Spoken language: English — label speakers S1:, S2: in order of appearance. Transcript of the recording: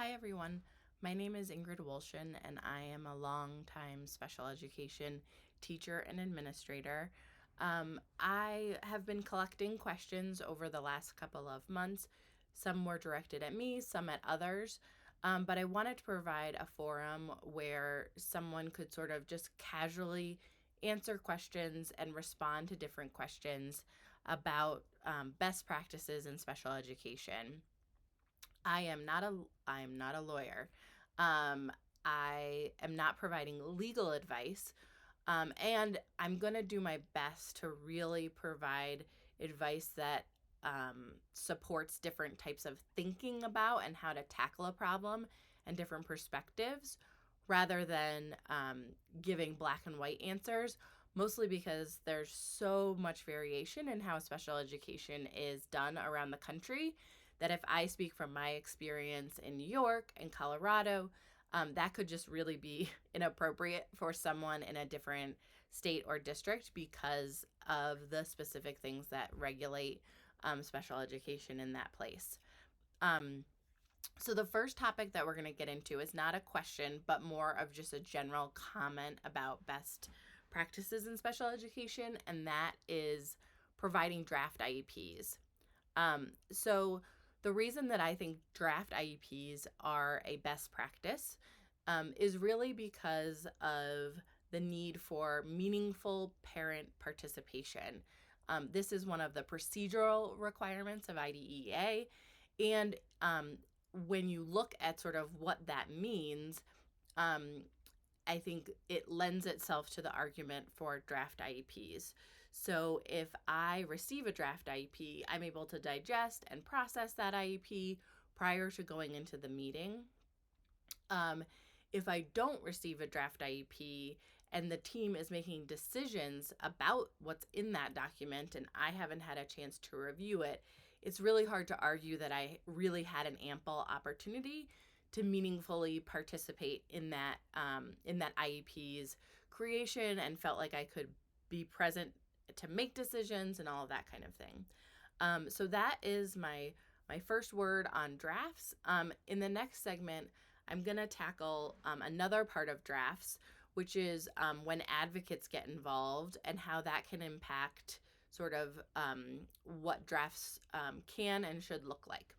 S1: Hi, everyone. My name is Ingrid Wolshin, and I am a longtime special education teacher and administrator. I have been collecting questions over the last couple of months. Some were directed at me, some at others. But I wanted to provide a forum where someone could sort of just casually answer questions and respond to different questions about best practices in special education. I am not a lawyer. Um, I am not providing legal advice, and I'm going to do my best to really provide advice that supports different types of thinking about and how to tackle a problem and different perspectives rather than giving black and white answers, mostly because there's so much variation in how special education is done around the country that if I speak from my experience in New York and Colorado, that could just really be inappropriate for someone in a different state or district because of the specific things that regulate special education in that place. So the first topic that we're going to get into is not a question, but more of just a general comment about best practices in special education, and that is providing draft IEPs. So the reason that I think draft IEPs are a best practice is really because of the need for meaningful parent participation. This is one of the procedural requirements of IDEA. And when you look at sort of what that means, um, I think it lends itself to the argument for draft IEPs. So if I receive a draft IEP, I'm able to digest and process that IEP prior to going into the meeting. If I don't receive a draft IEP and the team is making decisions about what's in that document and I haven't had a chance to review it, it's really hard to argue that I really had an ample opportunity to meaningfully participate in that IEP's creation and felt like I could be present to make decisions and all of that kind of thing. So that is my first word on drafts. In the next segment, I'm going to tackle another part of drafts, which is when advocates get involved and how that can impact sort of what drafts can and should look like.